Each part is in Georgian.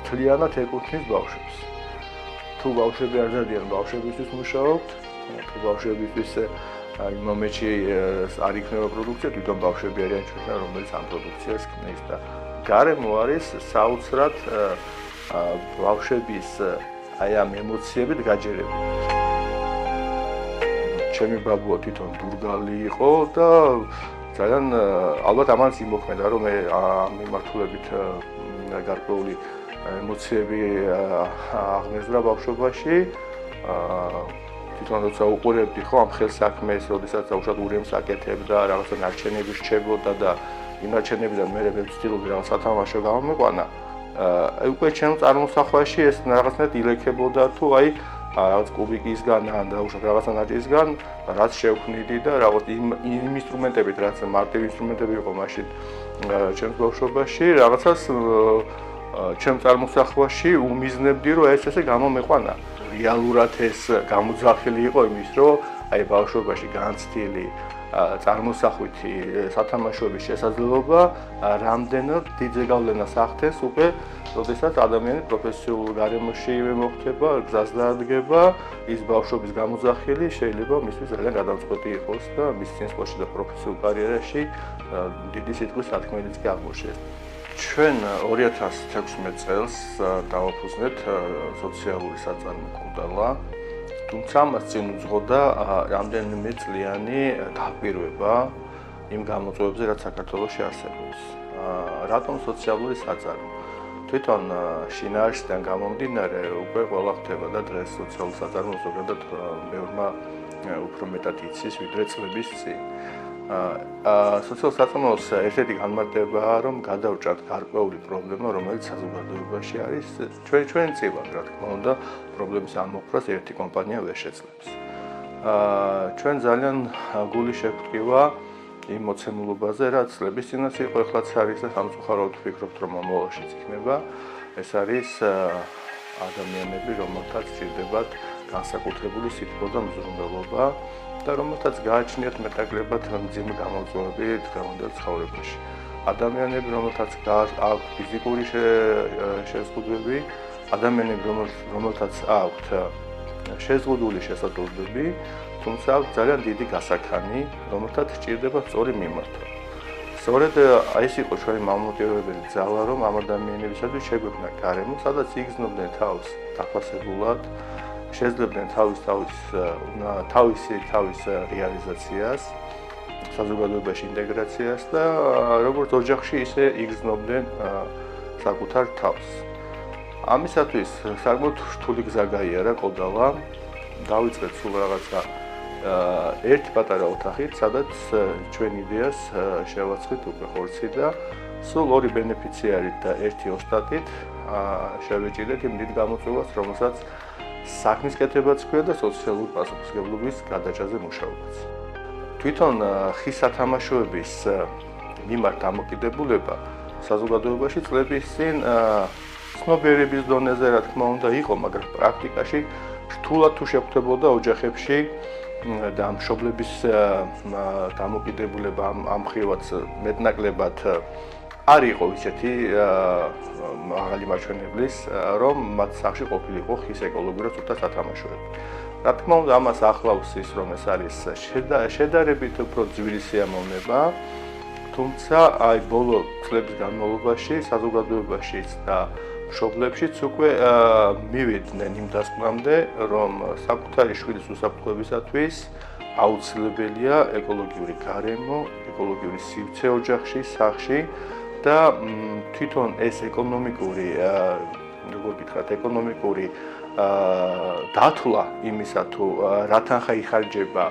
მთლიანად ეკუთვნის ბავშვებს. თუ ბავშვები არ დადიან ბავშვებისთვის მუშაობთ, თუ ბავშვებისთვის იმ მომენტში არ იქნება პროდუქცია, თვითონ ბავშვები არიან ჩვენთან, რომელიც ამ პროდუქციას ქმნის და გარემო არის საოცრად ბავშვების აი ამ ემოციებით გაჯერებული. ჩემი ბაბუა თვითონ ბურგალი იყო და ძალიან ალბათ ამას იმოქმედა, რომ მე ამ მიმართულებით გარკვეული ემოციები აღმეზრდა ბავშვობაში. თვითონ როცა უყურებდი ხო ამ ხელსაქმეს, როდესაც უშუალოდ ურემს აკეთებდა, რაღაცა ნარჩენები რჩებოდა და იმ ნარჩენებიდან მე ვცდილობდი რაღაც სათამაშო გამომეყვანა. უკვე ჩემ წარმოსახვაში ეს რაღაცნაირად ილექებოდა თუ აი რაღაც კუბიკისგან და უშუალოდ რაღაცა ნაჭისგან რაც შევქმნიდი და რაღაც იმ ინსტრუმენტებით, რაც მარტივი ინსტრუმენტები იყო მაშინ ჩემს ბავშვობაში, რაღაცას ჩემ წარმოსახვაში უმიზნებდი, რომ ეს ესე გამომეყვანა. რეალურად ეს გამოძახილი იყო იმის, რომ აი ბავშვობაში განცდილი წარმოსახვითი სათამაშოების შესაძლებლობა რამდენად დიდ ზეგავლენას ახდენს უკვე, როდესაც ადამიანი პროფესიულ გარემოში მოხდება, გზას დაადგება, ის ბავშვობის გამოძახილი შეიძლება მისთვის ძალიან გადამწყვეტი იყოს და მის წინსვლაში და პროფესიულ კარიერაში დიდი სიტყვის სათქმელიც კი აღმოჩნდეს. ჩვენ 2016 წელს დავაფუძნეთ სოციალური საწარმო კუნდალა, თუმცა მას წინ უძღოდა რამდენიმე წლიანი გაკვირვება იმ გამოწვევებზე, რაც საქართველოში არსებობს. რატომ სოციალური საწარმო? თვითონ შინაარსიდან გამომდინარე უკვე ყველა ხდება და დღეს სოციალურ საწარმოს ზოგადად ბევრმა უფრო მეტად იცის, ვიდრე წლების წინ. სოციალურ საწარმოს ერთ-ერთი განმარტებაა, რომ გადავჭრათ გარკვეული პრობლემა, რომელიც საზოგადოებაში არის, ჩვენ წილად, რა თქმა უნდა, პრობლემის ამოხრას ერთი კომპანია ვერ შეძლებს. ჩვენ ძალიან გული შეგვტკივა იმ მოცემულობაზე, რაც წლების წინაც იყო, ახლაც არის და სამწუხაროდ ვფიქრობთ, რომ მომავალშიც იქნება. ეს არის ადამიანები, რომელთაც სჭირდებათ განსაკუთრებული სითბო და მზრუნველობა და რომელთაც გააჩნიათ მეტაკლებად მძიმე გამოწვევები დღევანდელ ცხოვრებაში. ადამიანები, რომელთაც აქვთ ფიზიკური შეზღუდვები, ადამიანები, რომელთაც აქვთ შეზღუდული შესაძლებლობები, თუმცა აქვთ ძალიან დიდი გასაქანი, რომელთაც სჭირდება სწორი მიმართვა. სწორედ ეს იყო ჩვენი მამამოწიებებელი ძალა, რომ ამ ადამიანებისათვის შეგვექმნა გარემო, სადაც იგრძნობდნენ თავს დაფასებულად, შეძლებდნენ თავის რეალიზაციას, საზოგადოებაში ინტეგრაციას და როგორც ოჯახში, ისე იგრძნობდნენ საკუთარ თავს. ამისათვის საკმაოდ რთული გზა გაიარა კოდალა, დავიწყეთ სულ რაღაცა ერთი პატარა ოთახით, სადაც ჩვენ იდეას შევაცხით უკვე ხორცი და სულ ორი ბენეფიციარით და ერთი ოსტატით შევეჭიდეთ იმ დიდ გამოწვევას, რომელსაც საქმის კეთებაც ჰქვია და სოციალური პასუხისმგებლობის გადაჭრაზე მუშაობაც. თვითონ ხის სათამაშოების მიმართ დამოკიდებულება საზოგადოებაში წლების წინ ცნობიერების დონეზე რა თქმა უნდა იყო, მაგრამ პრაქტიკაში რთულად თუ შეხვდებოდა ოჯახებში და მშობლების დამოკიდებულება ამ ხრივაც მეტნაკლებად არ იყო ისეთი მაღალი მაჩვენებლის, რომ მათ სახში ყოფილიყო ხის ეკოლოგიურად ცუდა სათამაშოები. რა თქმა უნდა, ამას ახლავს ის, რომ ეს არის შედარებით უფრო ძვირი სიამოვნება, თუმცა აი ბოლო წლების განმავლობაში საზოგადოებაშიც და მშობლებშიც უკვე მივიდნენ იმ დასკვნამდე, რომ საკუთარი შვილის უსაფრთხოებისათვის აუცილებელია ეკოლოგიური გარემო, ეკოლოგიური სივრცე ოჯახში, სახლში და თვითონ ეს ეკონომიკური, როგორ გითხრათ, ეკონომიკური დათვლა იმისა, თუ რა თანხა იხარჯება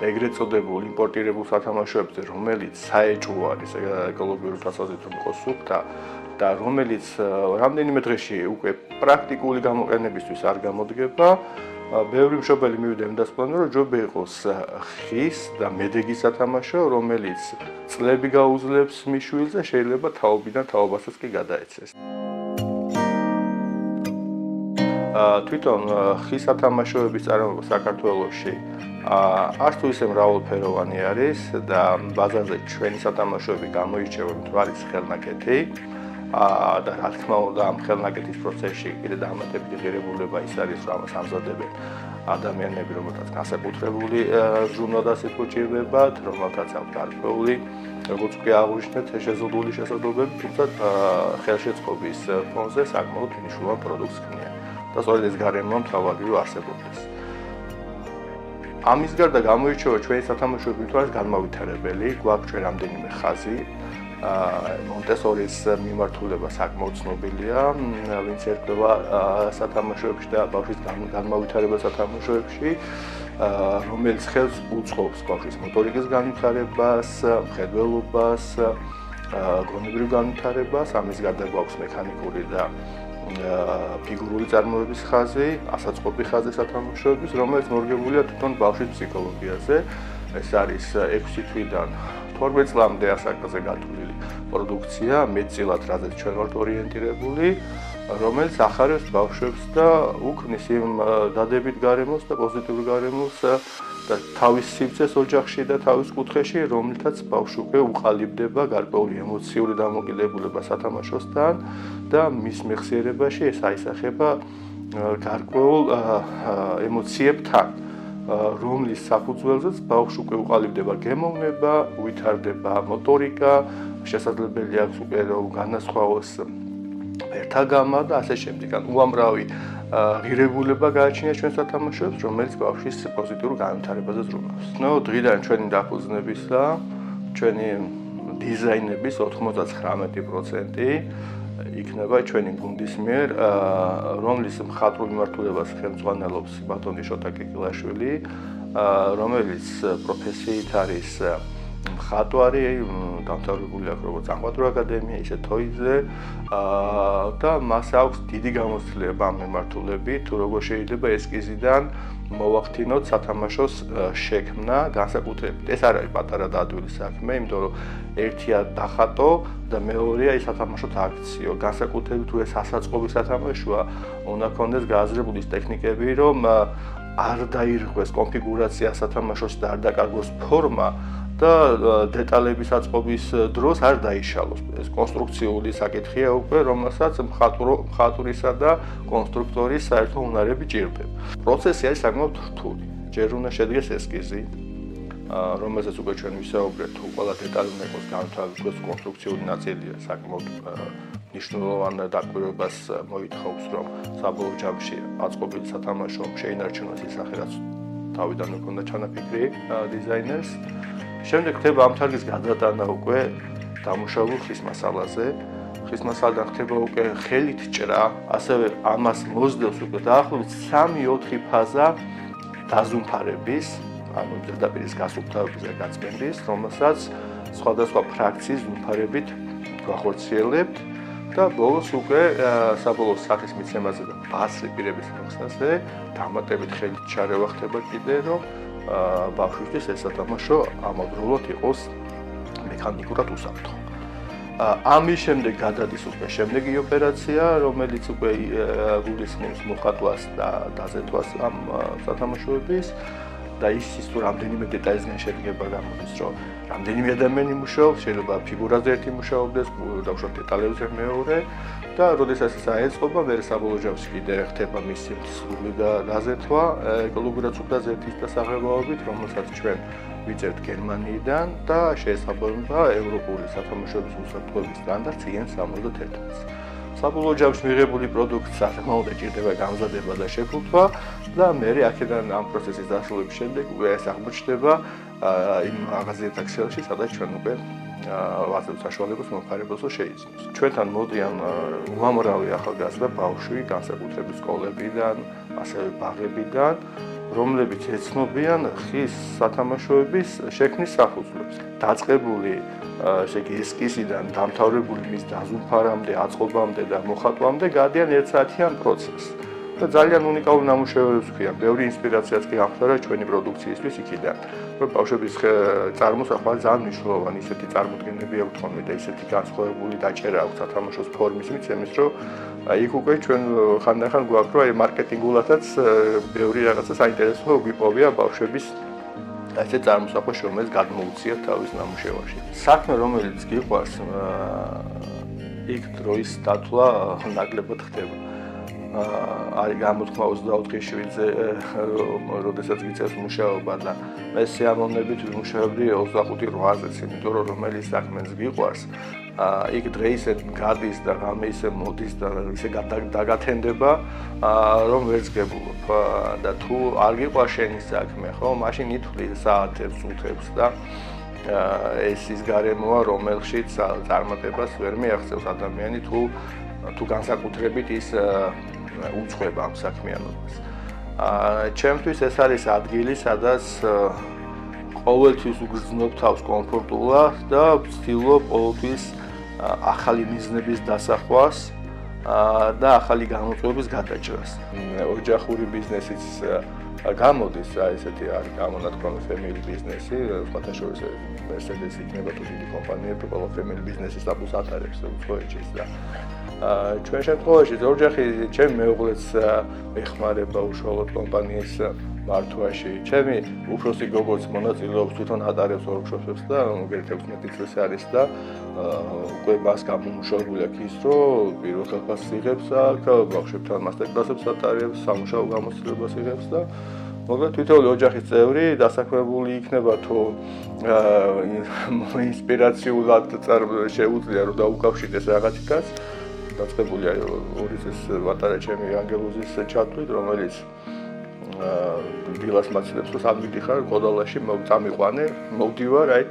ეგრეთ წოდებულ იმპორტირებულ სათამაშოებზე, რომელიც საეჭვო არის ეკოლოგიური თვალსაზრისით რომ იყოს სუფთა და რომელიც რამდენიმე დღეში უკვე პრაქტიკული გამოყენებისთვის არ გამოდგება, ბევრი მშობელი მივიდა იმ დასკვნამდე, რომ ჯობია იყოს ხის და მედეგის სათამაშო, რომელიც წლები გაუძლებს მის შვილს და შეიძლება თაობიდან თაობასაც კი გადაეცეს. თვითონ ხის სათამაშოების წარმოება საქართველოში არც თუ ისე მრავალფეროვანი არის და ბაზარზე ჩვენი სათამაშოები გამოირჩევა მთვარის ხელნაკეთი. და რა თქმა უნდა ამ ხელნაკეთის პროცესში კიდე დამატებითი ღირებულება ის არის, რომ ამას ამზადებენ ადამიანები, რომელთაც განსაკუთრებული ზრუნვა და ასეთ უჭირდებათ, რომელთაც აქვს გარკვეული, როგორც კი აღვნიშნეთ, შეზღუდული შესაძლებლობები, თუმცა ხელშეწყობის ფონზე საკმაოდ მნიშვნელოვან პროდუქტს ქმნიან და სწორედ ეს გარემო მთავარი რომ არსებობდეს. ამის გარდა გამოირჩევა ჩვენი სათამაშოები თუ არის განმავითარებელი, გვაქვს ჩვენ რამდენიმე ხაზი. მონტესორის მიმართულება საკმაოდ ცნობილია, ვინც ერკვევა სათამაშოებში და ბავშვის განმავითარებელ სათამაშოებში, რომელიც ხელს უწყობს ბავშვის მოტორიკის განვითარებას, მხედველობას, გონებრივ განვითარებას, ამის გარდა გვაქვს მექანიკური და ფიგურული წარმოების ხაზი, ასაწყობი ხაზი სათამაშოების, რომელიც მორგებულია თვითონ ბავშვის ფსიქოლოგიაზე. ეს არის 6 თვიდან 12 წლამდე ასაკზე გათვლილი პროდუქცია, მეტწილად რაზეც ჩვენ ვართ ორიენტირებული, რომელიც ახარებს ბავშვებს და უქმნის იმ დადებით გარემოს და პოზიტიურ გარემოს და თავის სივრცეს ოჯახში და თავის კუთხეში, რომლითაც ბავშვი უკვე უყალიბდება გარკვეული ემოციური დამოკიდებულება სათამაშოსთან და მის მეხსიერებაში ეს აისახება გარკვეულ ემოციებთან, რომლის საფუძველზეც ბავშვი უკვე უყალიბდება გემოვნება, ვითარდება მოტორიკა, შესაძლებელი აქვს უკვე განასხვაოს ფერთა გამა და ასე შემდეგ. უამრავი ღირებულება გააჩნია ჩვენ სათამაშოებს, რომელიც ბავშვის პოზიტიურ განვითარებაზე ზრუნავს. დღიდან ჩვენი დაფუძნებისა, ჩვენი დიზაინების 99% იქნება ჩვენი გუნდის მიერ, რომლის მხატვრულ მიმართულებას ხელმძღვანელობს ბატონი შოთა კიკილაშვილი, რომელიც პროფესიით არის მხატვარი, დამთავრებული აქვს როგორც სამხატვრო აკადემია, ისე თოიზე და მას აქვს დიდი გამოცდილება ამ მიმართულებით, თუ როგორ შეიძლება ესკიზიდან მოვახდინოთ სათამაშოს შექმნა განსაკუთრებით. ეს არ არის პატარა და ადვილი საქმე, იმიტომ რომ ერთია დახატო და მეორეა ის სათამაშოთ აქციო. განსაკუთრებით თუ ეს ასაწყობი სათამაშოა, უნდა ქონდეს გააზრებული ის ტექნიკები, რომ არ დაირღვეს კონფიგურაცია სათამაშოს და არ დაკარგოს ფორმა და დეტალების აწყობის დროს არ დაიშალოს. ეს კონსტრუქციული საკითხია უკვე, რომელსაც მხატვრისა და კონსტრუქტორის საერთო უნარები ჭირდება. პროცესი არის საკმაოდ რთული. ჯერ უნდა შედგეს ესკიზი, რომელზეც უკვე ჩვენ ვისაუბრეთ, თუ ყველა დეტალი უნდა იყოს განთავსებული, კონსტრუქციული ნაწილია საკმაოდ მნიშვნელოვან დაკვირვებას მოითხოვს, რომ საბოლოო ჯამში აწყობილი სათამაშო შეინარჩუნოს ის სახე, რაც თავიდან ჰქონდა ჩანაფიქრი დიზაინერს. შემდეგ ხდება ამ თარგის გადატანა უკვე დამუშავებულ ხის მასალაზე. ხის მასალიდან ხდება უკვე ხელით ჭრა, ასევე ამას მოსდევს უკვე დაახლოებით 3-4 ფაზა დაზუმფარების, ანუ ზედაპირის გასუფთავების და გაწმენდის, რომელსაც სხვადასხვა ფრაქციის ზუმფარებით გვახორციელებთ და ბოლოს უკვე საბოლოო სახის მიცემაზე და ბასრი პირების მოხსნაზე დამატებით ხელით ჩარევა ხდება კიდე, რომ ბავშვისთვის ეს სათამაშო ამავდროულად იყოს მექანიკურად უსაფრთხო. ამის შემდეგ გადადის უკვე შემდეგი ოპერაცია, რომელიც უკვე გულისხმობს მოხატვას და დაზეთვას ამ სათამაშოების და ის თუ რამდენიმე დეტალისგან შედგება გამოდის, რომ რამდენიმე ადამიანი მუშაობს, შეიძლება ფიგურაზე ერთი მუშაობდეს, დავუშვათ დეტალებზე მეორე და როდესაც ეს აეწყობა, მე საბოლოო ჯამში კიდე ხდება მისი სრული დაზეთვა, ეკოლოგიურად უბრალოდ ერთის დასაღებავებით, რომელსაც ჩვენ ვიწერთ გერმანიიდან და შეესაბამება ევროპული სათამაშოების უსაფრთხოების სტანდარტს EN-71-ს. საბოლოო ჯამში მიღებული პროდუქტს საკმაოდ ჭირდება გამზადება და შეფუთვა და მე აქედან ამ პროცესის დასრულების შემდეგ უკვე ეს აღმოჩნდება იმ მაღაზიათა ქსელში, სადაც ჩვენ უკვე ვაზრობთ საშუალებას მომხმარებელს შეიცნოს. ჩვენთან მოდიან უამრავი ახალგაზრდა ბავშვი, განსაკუთრებით სკოლებიდან, ასევე ბაღებიდან, რომლებიც ეცნობიან ხის სათამაშოების შექმნის საფუძვლებს. დაწყებული ესკიზიდან დამთავრებული მის დაზუმფარამდე, აწყობამდე და მოხატვამდე გადიან 1 საათიან პროცესს. და ძალიან უნიკალური ნამუშევრებს ვქია. ბევრი ინსპირაციაც კი გამხდარა ჩვენი პროდუქციისთვის იქიდან. ბავშვების წარმოსახვა ძალიან მნიშვნელოვანი, ისეთი წარმოდგენები აქვთ ხოლმე და ისეთი განსხვავებული დაჭერა აქვთ სათამაშოს ფორმის მიცემის, რომ იქ უკვე ჩვენ ხანდახან გვაქვს, რომ მარკეტინგულადაც ბევრი რაღაცა საინტერესო გვიპოვია ბავშვების ასე წარმოსახვა, რომელიც გადმოუციათ თავის ნამუშევარში. საქმე, რომელიც გიყვარს იქ დროის დათვლა ნაკლებად ხდება. არის გამოთქმა 24 შვიდზე, როდესაც გიწევს მუშაობა და მე სიამოვნებით ვიმუშავებდი 25-8-ზეც, იმიტომ რომ რომელიც საქმეს გიყვარს, იქ დღეისე გადის და ღამე ისე მოდის და ისე დაგათენდება, რომ ვერც გებულობ და თუ არ გიყვარს შენი საქმე, ხო, მაშინ ითვლი საათებს, წუთებს და ეს ის გარემოა, რომელშიც წარმატებას ვერ მიაღწევს ადამიანი თუ განსაკუთრებით ის უცხოება ამ საქმიანობას. ჩემთვის ეს არის ადგილი, სადაც ყოველთვის უგრძნობ თავს კომფორტულად და ვცდილობ ყოველთვის ახალი მიზნების დასახვას და ახალი გამოწვევების გადაჭრას. ოჯახური ბიზნესიც გამოდის, ესეთი არის გამონათქვამი family business-ი, სხვათა შორის Mercedes იქნება თუ დიდი კომპანიები, ყველა family business-ის სტატუსს ატარებს უცხოეთშიც და ჩვენ შემთხვევაში ოჯახი ჩემი მეუღლეც ეხმარება უშუალოდ კომპანიის მართვაში. ჩემი უფროსი გოგოც მონაწილეობს, თვითონ ატარებს workshop-ებს და გერტ-16 წელს არის და უკვე მას გამომუშავებული აქვს ის, რომ პირველ ხელფასს იღებს აქ, ბავშვებთან მასტერკლასებს ატარებს, სამუშაო გამოცდილებას იღებს და მოკლედ თითოეული ოჯახის წევრი დასაქმებული იქნება თუ ინსპირაციულად შეუძლია რომ დაუკავშირდეს რაღაცას. დაწყებულია ორი წელს ვატარა ჩემი ანგელოზის ჩათვლით, რომელიც დილას მაცილებს რომ სად მიდიხარ ყოდალაში წამიყვანე, მოვდივარ, აი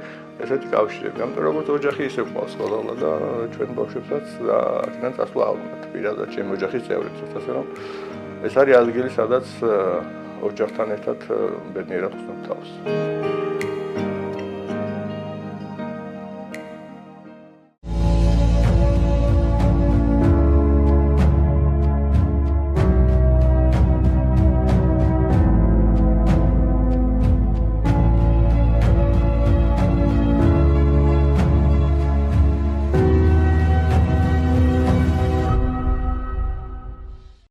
ესეთი კავშირები. ამიტომ როგორც ოჯახი ისე ყავს ყოდალა და ჩვენ ბავშვებსაც აქედან წასვლა ავნებთ პირადად ჩემი ოჯახის წევრებსაც, ასე რომ ეს არის ადგილი, სადაც ოჯახთან ერთად ბედნიერად ხსნათ თავს.